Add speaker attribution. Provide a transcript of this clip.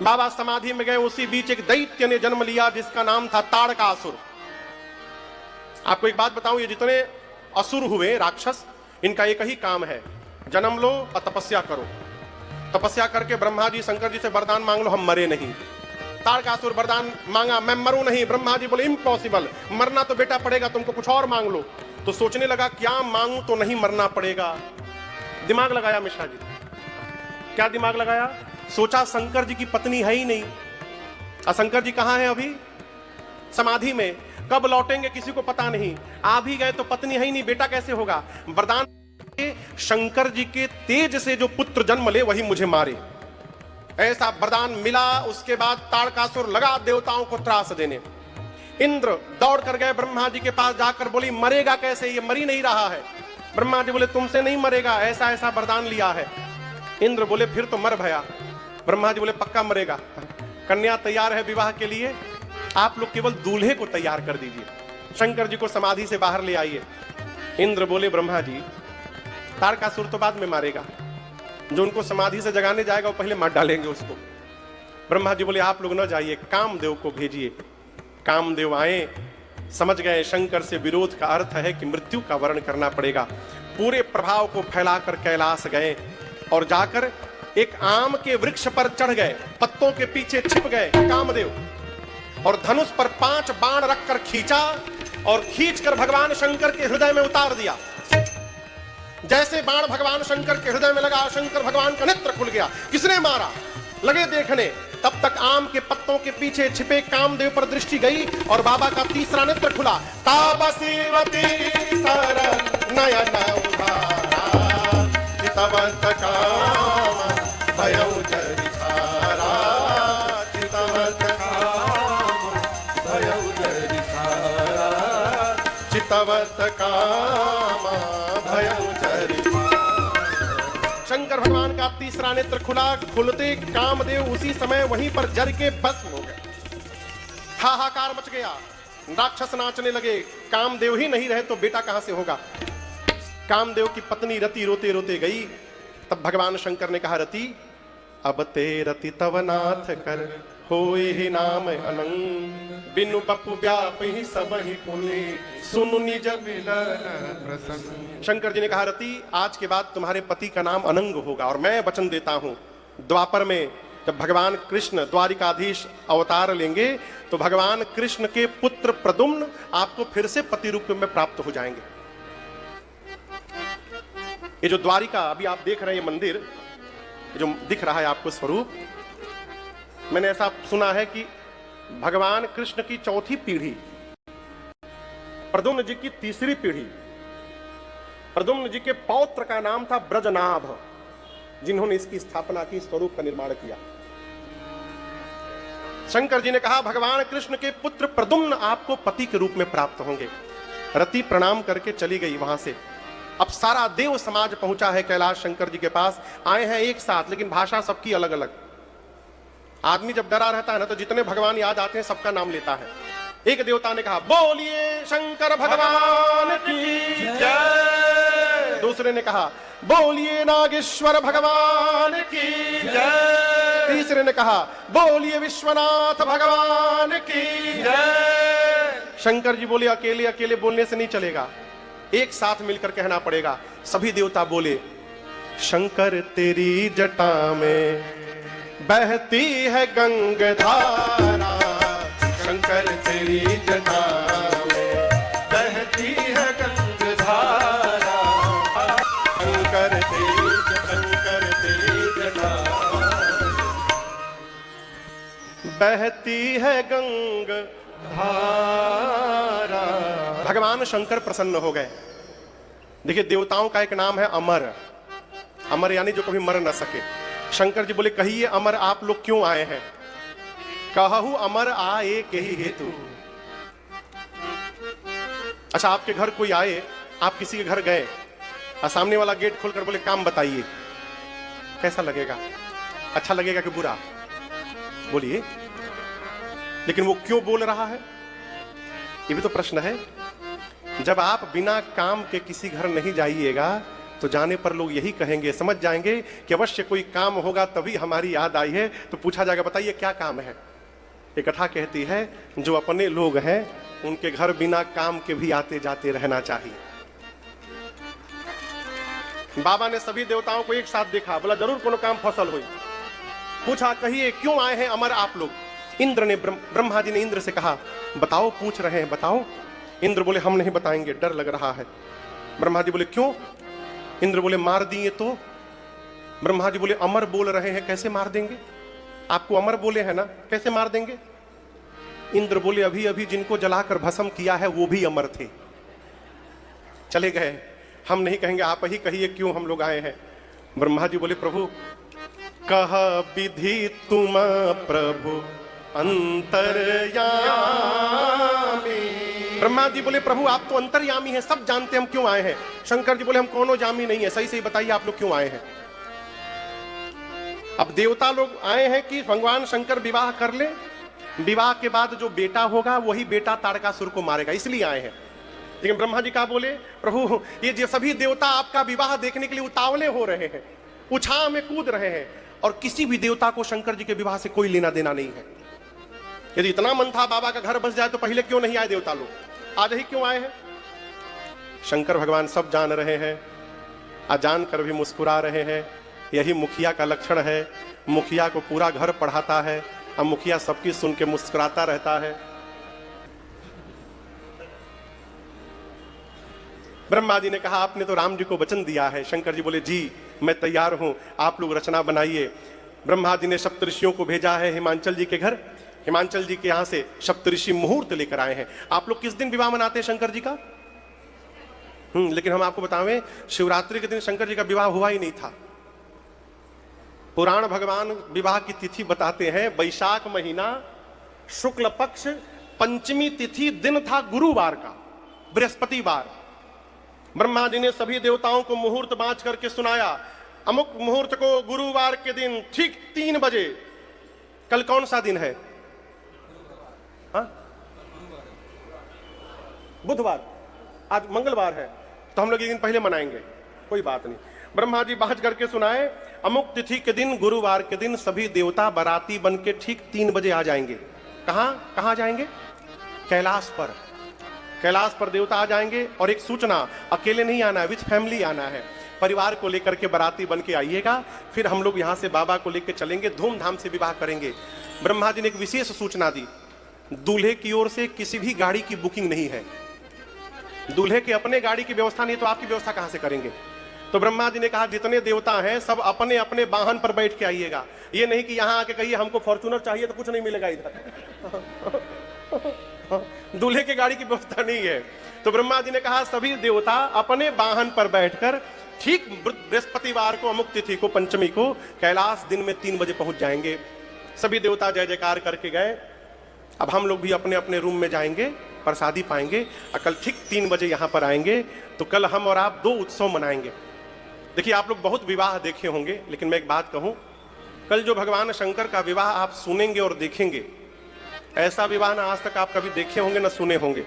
Speaker 1: बाबा समाधि में गए, उसी बीच एक दैत्य ने जन्म लिया जिसका नाम था ताड़कासुर। आपको एक बात बताऊं, ये जितने असुर हुए राक्षस, इनका एक ही काम है, जन्म लो और तपस्या करो। तपस्या करके ब्रह्मा जी शंकर जी से वरदान मांग लो, हम मरे नहीं। ताड़कासुर वरदान मांगा, मैं मरूं नहीं। ब्रह्मा जी बोले इम्पॉसिबल, मरना तो बेटा पड़ेगा, तुमको कुछ और मांग लो। तो सोचने लगा क्या मांगू तो नहीं मरना पड़ेगा। दिमाग लगाया मिश्रा जी। क्या दिमाग लगाया? सोचा शंकर जी की पत्नी है ही नहीं, और शंकर जी कहां है अभी? समाधि में। कब लौटेंगे किसी को पता नहीं। आ भी गए तो पत्नी है ही नहीं, बेटा कैसे होगा? वरदान शंकर जी के तेज से जो पुत्र जन्म ले वही मुझे मारे, ऐसा वरदान मिला। उसके बाद ताड़कासुर लगा देवताओं को त्रास देने। इंद्र दौड़ कर गए ब्रह्मा जी के पास, जाकर बोली मरेगा कैसे, ये मर ही नहीं रहा है। ब्रह्मा जी बोले तुमसे नहीं मरेगा, ऐसा ऐसा वरदान लिया है। इंद्र बोले फिर तो मर भया। ब्रह्मा जी बोले पक्का मरेगा। कन्या तैयार है विवाह के लिए, आप लोग केवल दूल्हे को तैयार कर दीजिए, शंकर जी को समाधि से बाहर ले आइए। इंद्र बोले ब्रह्मा जी ताड़कासुर तो बाद में मारेगा, जो उनको समाधि से जगाने जाएगा वो पहले मार डालेंगे उसको। ब्रह्मा जी बोले आप लोग न जाइए, कामदेव को भेजिए। कामदेव आए, समझ गए शंकर से विरोध का अर्थ है कि मृत्यु का वर्ण करना पड़ेगा। पूरे प्रभाव को फैलाकर कैलाश गए और जाकर एक आम के वृक्ष पर चढ़ गए, पत्तों के पीछे छिप गए कामदेव, और धनुष पर 5 बाण रखकर खींचा और खींचकर भगवान शंकर के हृदय में उतार दिया। जैसे बाण भगवान शंकर के हृदय में लगा, शंकर भगवान का नेत्र खुल गया। किसने मारा? लगे देखने। तब तक आम के पत्तों के पीछे छिपे कामदेव पर दृष्टि गई और बाबा का तीसरा नेत्र खुला। तापसीवती सरन नयन उधारा, चितवंत काम भयउ जरिधारा, चितवंत काम भयउ जरिधारा, चितवंत काम भयउ जरिधारा। शंकर भगवान का तीसरा नेत्र खुला। खुलते कामदेव उसी समय वहीं पर जर के भस्म हो गए। हाहाकार मच गया, राक्षस नाचने लगे। कामदेव ही नहीं रहे तो बेटा कहां से होगा? कामदेव की पत्नी रति रोते रोते गई। तब भगवान शंकर ने कहा रति अब ते रति तव नाथ कर, होए ही नाम अनंग, बिनु बपु व्याप ही सब ही पुनि, सुनु निज मिलन प्रसन्न। शंकर जी ने कहा रति आज के बाद तुम्हारे पति का नाम अनंग होगा, और मैं वचन देता हूं द्वापर में जब भगवान कृष्ण द्वारिकाधीश अवतार लेंगे तो भगवान कृष्ण के पुत्र प्रद्युम्न आपको फिर से पति रूप में प्राप्त हो जाएंगे। ये जो द्वारिका अभी आप देख रहे हैं मंदिर, जो दिख रहा है आपको स्वरूप, मैंने ऐसा सुना है कि भगवान कृष्ण की चौथी पीढ़ी, प्रद्युम्न जी की तीसरी पीढ़ी, प्रद्युम्न जी के पौत्र का नाम था ब्रजनाभ, जिन्होंने इसकी स्थापना की, स्वरूप का निर्माण किया। शंकर जी ने कहा भगवान कृष्ण के पुत्र प्रद्युम्न आपको पति के रूप में प्राप्त होंगे। रति प्रणाम करके चली गई वहां से। अब सारा देव समाज पहुंचा है कैलाश शंकर जी के पास। आए हैं एक साथ, लेकिन भाषा सबकी अलग अलग। आदमी जब डरा रहता है ना तो जितने भगवान याद आते हैं सबका नाम लेता है। एक देवता ने कहा बोलिए शंकर भगवान की जय। दूसरे ने कहा बोलिए नागेश्वर भगवान की जय। तीसरे ने कहा बोलिए विश्वनाथ भगवान की जय। शंकर जी बोले अकेले अकेले बोलने से नहीं चलेगा, एक साथ मिलकर कहना पड़ेगा। सभी देवता बोले शंकर तेरी जटा में बहती है गंगाधारा, शंकर तेरी जटा में बहती है गंगाधारा, शंकर तेरी जटा बहती है गंगाधारा। भगवान शंकर प्रसन्न हो गए। देखिए देवताओं का एक नाम है अमर, अमर यानी जो कभी मर न सके। शंकर जी बोले कहिए अमर आप लोग क्यों आए हैं? कहू अमर आए के ही हेतु। अच्छा आपके घर कोई आए, आप किसी के घर गए और सामने वाला गेट खोलकर बोले काम बताइए, कैसा लगेगा? अच्छा लगेगा कि बुरा? बोलिए। लेकिन वो क्यों बोल रहा है, ये भी तो प्रश्न है। जब आप बिना काम के किसी घर नहीं जाइएगा तो जाने पर लोग यही कहेंगे, समझ जाएंगे कि अवश्य कोई काम होगा तभी हमारी याद आई है। तो पूछा जाएगा बताइए क्या काम है। एक कथा कहती है जो अपने लोग हैं उनके घर बिना काम के भी आते जाते रहना चाहिए। बाबा ने सभी देवताओं को एक साथ देखा, बोला जरूर कोनो काम फसल हुई। पूछा कहिए क्यों आए हैं अमर आप लोग। इंद्र ने ब्रह्मा जी ने इंद्र से कहा बताओ, पूछ रहे हैं बताओ। इंद्र बोले हम नहीं बताएंगे, डर लग रहा है। ब्रह्मा जी बोले क्यों। इंद्र बोले मार दिए तो। ब्रह्मा जी बोले अमर बोल रहे हैं, कैसे मार देंगे। आपको अमर बोले हैं ना, कैसे मार देंगे। इंद्र बोले अभी अभी जिनको जलाकर भस्म किया है वो भी अमर थे। चले गए। हम नहीं कहेंगे, आप ही कहिए क्यों हम लोग आए हैं। ब्रह्मा जी बोले प्रभु कह विधि तुम प्रभु अंतर्यामी। ब्रह्मा जी बोले प्रभु आप तो अंतर्यामी हैं, सब जानते हम क्यों आए हैं। शंकर जी बोले हम कोनो जामी नहीं है, सही सही बताइए आप लोग क्यों आए हैं। अब देवता लोग आए हैं कि भगवान शंकर विवाह कर ले, विवाह के बाद जो बेटा होगा वही बेटा तारकासुर को मारेगा, इसलिए आए हैं। लेकिन ब्रह्मा जी क्या बोले प्रभु ये जो सभी देवता आपका विवाह देखने के लिए उतावले हो रहे हैं, उछाह में कूद रहे हैं, और किसी भी देवता को शंकर जी के विवाह से कोई लेना देना नहीं है। यदि इतना मन था बाबा का घर बस जाए तो पहले क्यों नहीं आए देवता लोग, आज ही क्यों आए हैं। शंकर भगवान सब जान रहे हैं, अजान कर भी मुस्कुरा रहे हैं। यही मुखिया का लक्षण है। मुखिया को पूरा घर पढ़ाता है, अब मुखिया सबकी सुन के मुस्कुराता रहता है। ब्रह्मा जी ने कहा आपने तो राम जी को वचन दिया है। शंकर जी बोले जी मैं तैयार हूं, आप लोग रचना बनाइए। ब्रह्मा जी ने सप्तऋषियों को भेजा है हिमांचल जी के घर। हिमांचल जी के यहां से सप्तऋषि मुहूर्त लेकर आए हैं। आप लोग किस दिन विवाह मनाते हैं शंकर जी का। लेकिन हम आपको बतावें शिवरात्रि के दिन शंकर जी का विवाह हुआ ही नहीं था। पुराण भगवान विवाह की तिथि बताते हैं वैशाख महीना शुक्ल पक्ष पंचमी तिथि, दिन था गुरुवार का, बृहस्पतिवार। ब्रह्मा जी ने सभी देवताओं को मुहूर्त बांच करके सुनाया, अमुक मुहूर्त को गुरुवार के दिन ठीक 3 बजे। कल कौन सा दिन है। बुधवार, आज मंगलवार है, तो हम लोग एक दिन पहले मनाएंगे, कोई बात नहीं। ब्रह्मा जी बांच करके सुनाए अमुक तिथि के दिन गुरुवार के दिन सभी देवता बाराती बन के ठीक 3 बजे आ जाएंगे। कहां जाएंगे। कैलाश पर। कैलाश पर देवता आ जाएंगे। और एक सूचना, अकेले नहीं आना है, विथ फैमिली आना है। परिवार को लेकर के बाराती बन के आइएगा, फिर हम लोग यहां से बाबा को लेकर चलेंगे, धूमधाम से विवाह करेंगे। ब्रह्मा जी ने एक विशेष सूचना दी, दूल्हे की ओर से किसी भी गाड़ी की बुकिंग नहीं है। दूल्हे के अपने गाड़ी की व्यवस्था नहीं, तो आपकी व्यवस्था कहां से करेंगे। तो ब्रह्मा जी ने कहा जितने देवता हैं सब अपने अपने वाहन पर बैठ के आइएगा। ये नहीं कि यहां आके कहिए हमको फॉर्च्यूनर चाहिए तो कुछ नहीं मिलेगा इधर। दूल्हे की गाड़ी की व्यवस्था नहीं है। तो ब्रह्मा जी ने कहा सभी देवता अपने वाहन पर बैठकर ठीक बृहस्पतिवार को अमुक तिथि को पंचमी को कैलाश दिन में 3 बजे पहुंच जाएंगे। सभी देवता जय जयकार करके गए। अब हम लोग भी अपने अपने रूम में जाएंगे, प्रसादी पाएंगे, कल ठीक 3 बजे यहां पर आएंगे। तो कल हम और आप 2 उत्सव मनाएंगे। देखिए आप लोग बहुत विवाह देखे होंगे, लेकिन मैं एक बात कहूं, कल जो भगवान शंकर का विवाह आप सुनेंगे और देखेंगे, ऐसा विवाह ना आज तक आप कभी देखे होंगे ना सुने होंगे।